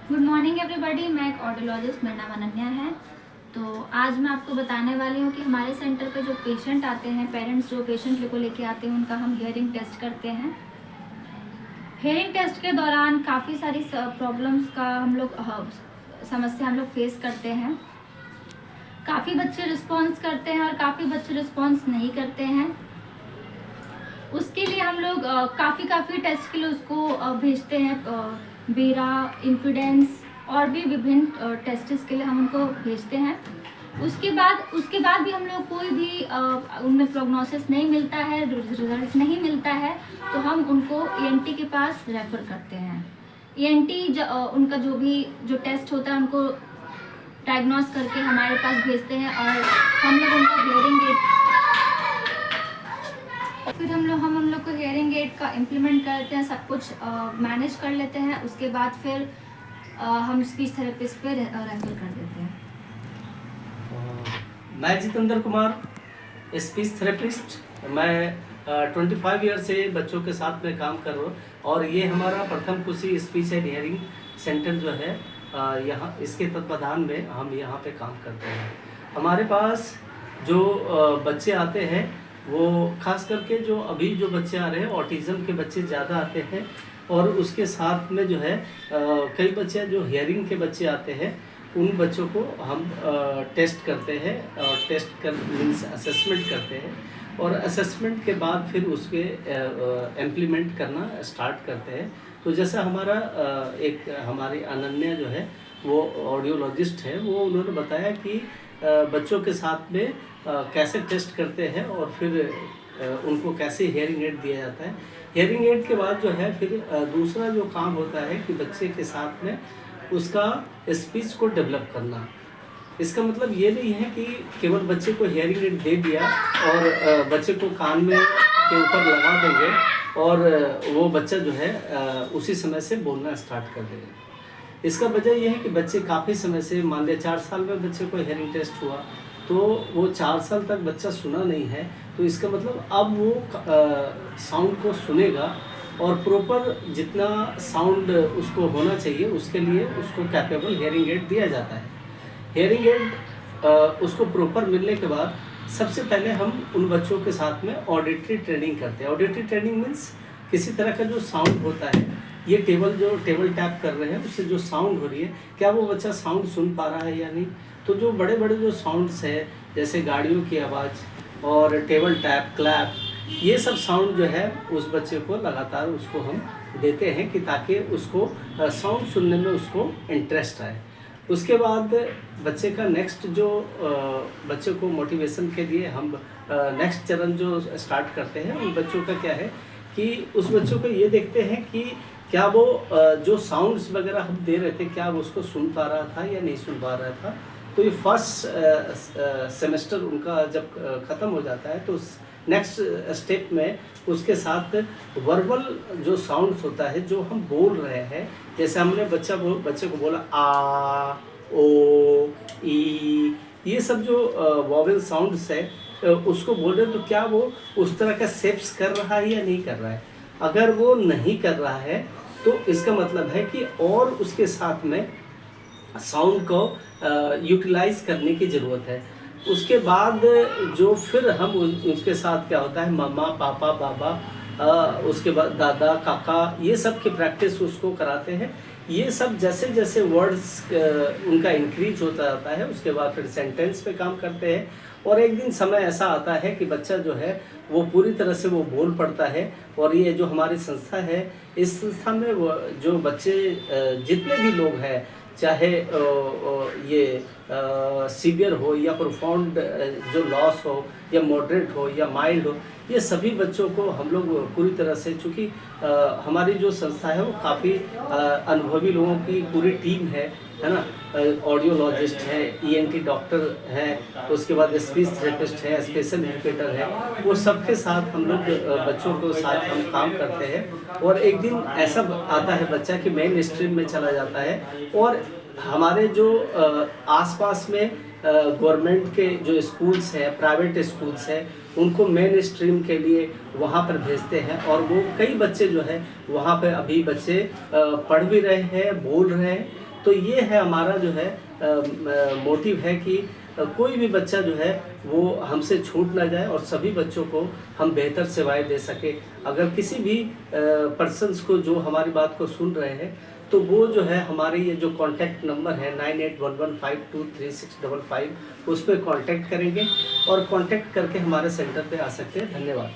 Good morning everybody. मैं एक audiologist, मेरा नाम अनन्या है। तो आज मैं आपको बताने वाली हूँ कि हमारे सेंटर पे जो पेशेंट आते हैं, पेरेंट्स जो पेशेंट को लेके आते हैं, उनका हम हियरिंग टेस्ट करते हैं। हियरिंग टेस्ट के दौरान काफ़ी सारी प्रॉब्लम्स का समस्या हम लोग फेस करते हैं। काफ़ी बच्चे रिस्पॉन्स करते हैं और काफ़ी बच्चे रिस्पॉन्स नहीं करते हैं। उसके लिए हम लोग काफ़ी टेस्ट के लिए उसको भेजते हैं। बेरा, इम्पिडेंस और भी विभिन्न टेस्ट्स के लिए हम उनको भेजते हैं। उसके बाद भी हम लोग कोई भी उनमें प्रोग्नोसिस नहीं मिलता है, रिजल्ट नहीं मिलता है, तो हम उनको ईएनटी के पास रेफ़र करते हैं। ईएनटी उनका जो टेस्ट होता है उनको डायग्नोस करके हमारे पास भेजते हैं और हम लोग उनका हियरिंग एड फिर हम उन लोग को हियरिंग एड का इम्प्लीमेंट करते हैं, सब कुछ मैनेज कर लेते हैं। उसके बाद फिर हम स्पीच थेरेपिस्ट पे रेफर कर देते हैं। मैं जितेंद्र कुमार, स्पीच थेरेपिस्ट। मैं 25 ईयर से बच्चों के साथ में काम कर रहा हूँ और ये हमारा प्रथम कुशी स्पीच एंड हियरिंग सेंटर जो है यहाँ इसके तत्वाधान में हम यहाँ पे काम करते हैं। हमारे पास जो बच्चे आते हैं वो खास करके जो बच्चे आ रहे हैं, ऑटिज़म के बच्चे ज़्यादा आते हैं और उसके साथ में जो है कई बच्चे जो हियरिंग के बच्चे आते हैं, उन बच्चों को हम टेस्ट करते हैं और टेस्ट कर मीन्स असेसमेंट करते हैं और असेसमेंट के बाद फिर उसके इम्प्लीमेंट करना स्टार्ट करते हैं। तो जैसा हमारी अनन्या जो है वो ऑडियोलॉजिस्ट है, वो उन्होंने बताया कि बच्चों के साथ में कैसे टेस्ट करते हैं और फिर उनको कैसे हियरिंग एड दिया जाता है। हियरिंग एड के बाद जो है फिर दूसरा जो काम होता है कि बच्चे के साथ में उसका स्पीच को डेवलप करना। इसका मतलब ये नहीं है कि केवल बच्चे को हियरिंग एड दे दिया और बच्चे को कान में के ऊपर लगा देंगे और वो बच्चा जो है उसी समय से बोलना स्टार्ट कर देगा। इसका वजह यह है कि बच्चे काफ़ी समय से, मान लिया 4 साल में बच्चे को हियरिंग टेस्ट हुआ तो वो 4 साल तक बच्चा सुना नहीं है, तो इसका मतलब अब वो साउंड को सुनेगा और प्रॉपर जितना साउंड उसको होना चाहिए उसके लिए उसको कैपेबल हियरिंग एड दिया जाता है। हियरिंग एड उसको प्रॉपर मिलने के बाद सबसे पहले हम उन बच्चों के साथ में ऑडिटरी ट्रेनिंग करते हैं। ऑडिटरी ट्रेनिंग मीन्स किसी तरह का जो साउंड होता है, ये टेबल टैप कर रहे हैं, उससे जो साउंड हो रही है क्या वो बच्चा साउंड सुन पा रहा है या नहीं। तो जो बड़े बड़े जो साउंड्स है जैसे गाड़ियों की आवाज़ और टेबल टैप, क्लैप, ये सब साउंड जो है उस बच्चे को लगातार उसको हम देते हैं कि ताकि उसको साउंड सुनने में उसको इंटरेस्ट आए। उसके बाद बच्चे का नेक्स्ट बच्चे को मोटिवेशन के लिए हम नेक्स्ट चरण जो स्टार्ट करते हैं, उन बच्चों का क्या है कि उस बच्चों को ये देखते हैं कि क्या वो जो साउंड्स वगैरह हम दे रहे थे क्या वो उसको सुन पा रहा था या नहीं सुन पा रहा था। तो ये फर्स्ट सेमेस्टर उनका जब ख़त्म हो जाता है तो नेक्स्ट स्टेप में उसके साथ वर्बल जो साउंड्स होता है जो हम बोल रहे हैं, जैसे हमने बच्चे को बोला आ, ओ, ई, ये सब जो वॉवेल साउंड्स है उसको बोल रहे हैं, तो क्या वो उस तरह का सेप्स कर रहा है या नहीं कर रहा है। अगर वो नहीं कर रहा है तो इसका मतलब है कि और उसके साथ में साउंड को यूटिलाइज करने की ज़रूरत है। उसके बाद जो फिर हम उसके साथ क्या होता है, मम्मा, पापा, बाबा, उसके बाद दादा, काका, ये सब की प्रैक्टिस उसको कराते हैं। ये सब जैसे जैसे वर्ड्स उनका इंक्रीज होता जाता है उसके बाद फिर सेंटेंस पे काम करते हैं और एक दिन समय ऐसा आता है कि बच्चा जो है वो पूरी तरह से वो बोल पड़ता है। और ये जो हमारी संस्था है, इस संस्था में वो जो बच्चे जितने भी लोग हैं, चाहे ये सीवियर हो या प्रोफाउंड जो लॉस हो या मॉडरेट हो या माइल्ड हो, ये सभी बच्चों को हम लोग पूरी तरह से, चूँकि हमारी जो संस्था है वो काफ़ी अनुभवी लोगों की पूरी टीम है ना। ऑडियोलॉजिस्ट है, ईएनटी डॉक्टर है, उसके बाद स्पीच थेरेपिस्ट है, स्पेशल एजुकेटर है, वो सबके साथ हम लोग बच्चों को साथ हम काम करते हैं। और एक दिन ऐसा आता है बच्चा कि मेन स्ट्रीम में चला जाता है और हमारे जो आसपास में गवर्नमेंट के जो स्कूल्स हैं, प्राइवेट स्कूल्स हैं, उनको मेन स्ट्रीम के लिए वहाँ पर भेजते हैं और वो कई बच्चे जो है वहाँ पे अभी बच्चे पढ़ भी रहे हैं, बोल रहे हैं। तो ये है हमारा जो है मोटिव है कि कोई भी बच्चा जो है वो हमसे छूट ना जाए और सभी बच्चों को हम बेहतर सेवाएं दे सके। अगर किसी भी पर्सन्स को जो हमारी बात को सुन रहे हैं तो वो जो है हमारे ये जो कॉन्टैक्ट नंबर है 9811523655 उस पर कॉन्टैक्ट करेंगे और कॉन्टैक्ट करके हमारे सेंटर पे आ सकते हैं। धन्यवाद।